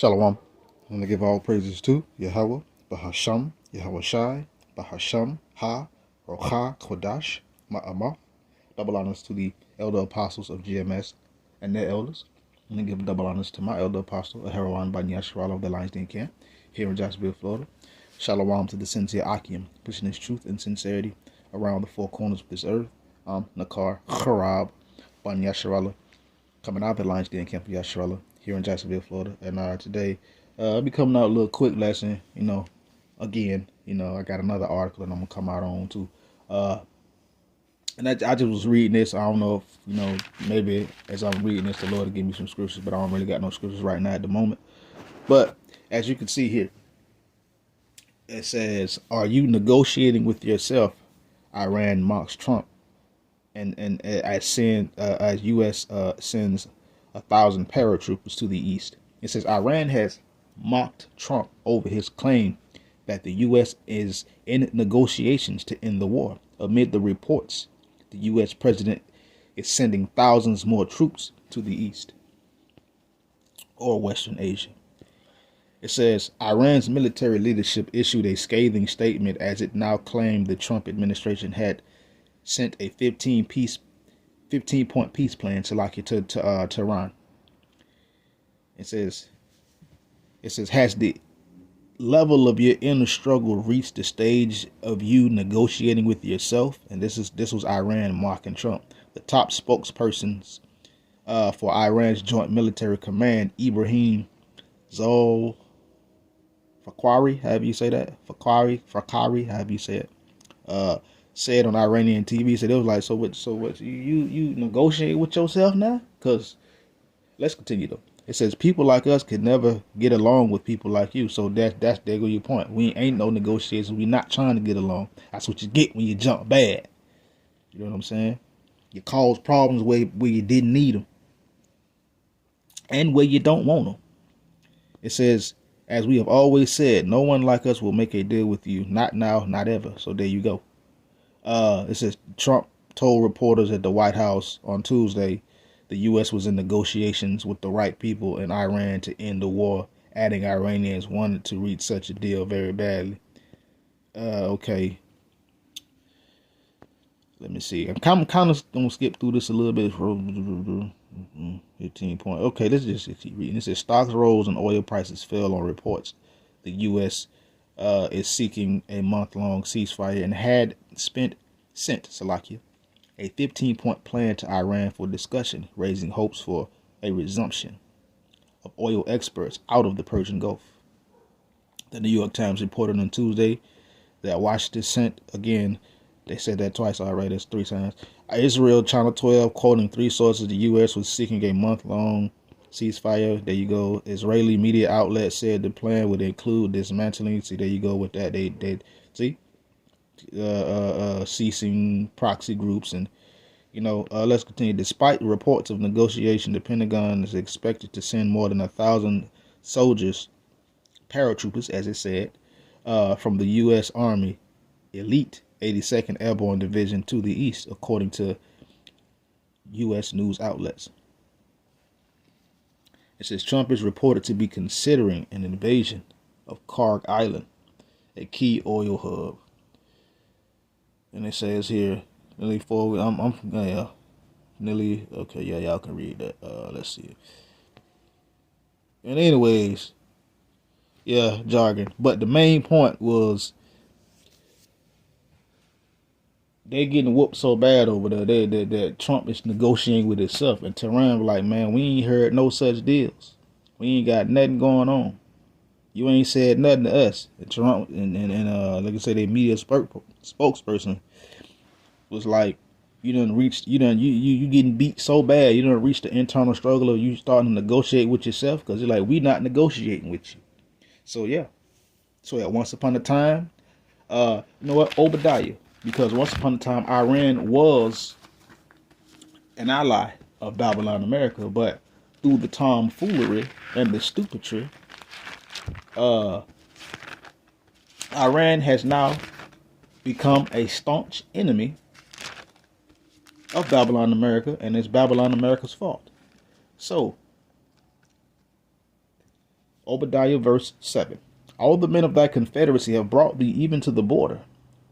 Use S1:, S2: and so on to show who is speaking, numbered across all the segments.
S1: Shalom. I'm going to give all praises to Yahweh, Bahasham, Yahweh Shai, Bahasham, Ha, Rocha, Kodash, Ma'amah. Double honors to the elder apostles of GMS and their elders. I'm going to give double honors to my elder apostle, Aharawan Bani Yasharal of the Lions Den Camp, here in Jacksonville, Florida. Shalom to the sincere Akim, pushing his truth and sincerity around the four corners of this earth. Nakar, Harab, Bani Yasharal, coming out of the Lions Den Camp of Yasharal, here in Jacksonville, Florida. And today, I'll be coming out a little quick lesson, again, I got another article that I'm going to come out on too. And I just was reading this. I don't know if, maybe as I'm reading this, the Lord will give me some scriptures, but I don't really got no scriptures right now at the moment. But as you can see here, it says, are you negotiating with yourself? Iran mocks Trump. And as U.S. Sends 1,000 paratroopers to the east. It says Iran has mocked Trump over his claim that the U.S. is in negotiations to end the war. Amid the reports, the U.S. president is sending thousands more troops to the east or Western Asia. It says Iran's military leadership issued a scathing statement as it now claimed the Trump administration had sent a 15-point peace plan to Tehran. It says, has the level of your inner struggle reached the stage of you negotiating with yourself? And this was Iran mocking Trump. The top spokespersons for Iran's Joint Military Command, Ibrahim Zol Fakhari, however you say that, Fakhari, however you say it, said on Iranian TV, said it was like, so what, you negotiate with yourself now? Because let's continue though. It says people like us could never get along with people like you. So there go your point. We ain't no negotiations. We not trying to get along. That's what you get when you jump bad. You know what I'm saying? You cause problems where you didn't need them, and where you don't want them. It says, as we have always said, no one like us will make a deal with you. Not now, not ever. So there you go. It says Trump told reporters at the White House on Tuesday the U.S. was in negotiations with the right people in Iran to end the war, adding Iranians wanted to reach such a deal very badly. Okay. Let me see. I'm kind of going to skip through this a little bit. 15 point. Okay, let's just keep reading. It says stocks rose and oil prices fell on reports the U.S. Is seeking a month-long ceasefire and had sent Salakia a 15-point plan to Iran for discussion, raising hopes for a resumption of oil exports out of the Persian Gulf. The New York Times reported on Tuesday that Washington sent, again, they said that twice already, that's 3 times. Israel, Channel 12, quoting 3 sources, the U.S. was seeking a month-long ceasefire. There you go. Israeli media outlet said the plan would include dismantling. See, there you go with that. They see, ceasing proxy groups and let's continue. Despite reports of negotiation, the Pentagon is expected to send more than 1,000 soldiers, paratroopers, as it said, from the U.S. Army elite 82nd Airborne Division to the east, according to U.S. news outlets. It says Trump is reported to be considering an invasion of Karg Island, a key oil hub. And it says here, nearly 4 weeks. Nearly, okay, yeah, y'all can read that. Let's see. And anyways, yeah, jargon. But the main point was they getting whooped so bad over there that Trump is negotiating with himself. And Tehran was like, man, we ain't heard no such deals. We ain't got nothing going on. You ain't said nothing to us. And Trump and like I said, their media spokesperson was like, you getting beat so bad, you done reached the internal struggle of you starting to negotiate with yourself, because you're like, we not negotiating with you. So yeah. Once upon a time, you know what, Obadiah, because once upon a time Iran was an ally of Babylon America, but through the tomfoolery and the stupidry, Iran has now become a staunch enemy of Babylon America, and it's Babylon America's fault. So Obadiah verse 7. All the men of thy confederacy have brought thee even to the border.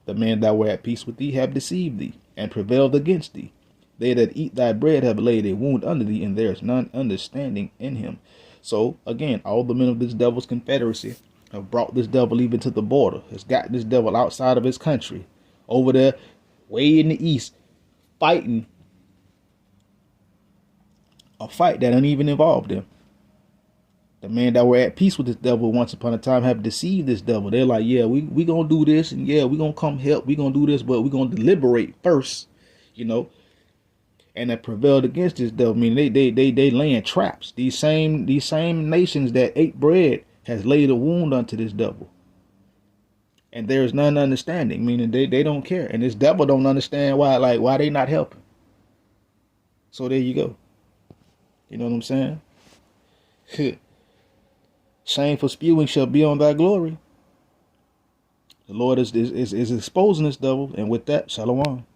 S1: The men that were at peace with thee have deceived thee, and prevailed against thee. They that eat thy bread have laid a wound under thee, and there is none understanding in him. So, again, all the men of this devil's confederacy have brought this devil even to the border, has got this devil outside of his country, over there, way in the east, fighting a fight that ain't even involved him. The men that were at peace with this devil once upon a time have deceived this devil. They're like, yeah, we gonna do this, and yeah, we gonna come help, we gonna do this, but we gonna deliberate first, and that prevailed against this devil. I mean, they laying traps. These same nations that ate bread has laid a wound unto this devil. And there is none understanding, meaning they don't care. And this devil don't understand why they not helping. So there you go. You know what I'm saying? Shameful spewing shall be on thy glory. The Lord is exposing this devil. And with that, shalom.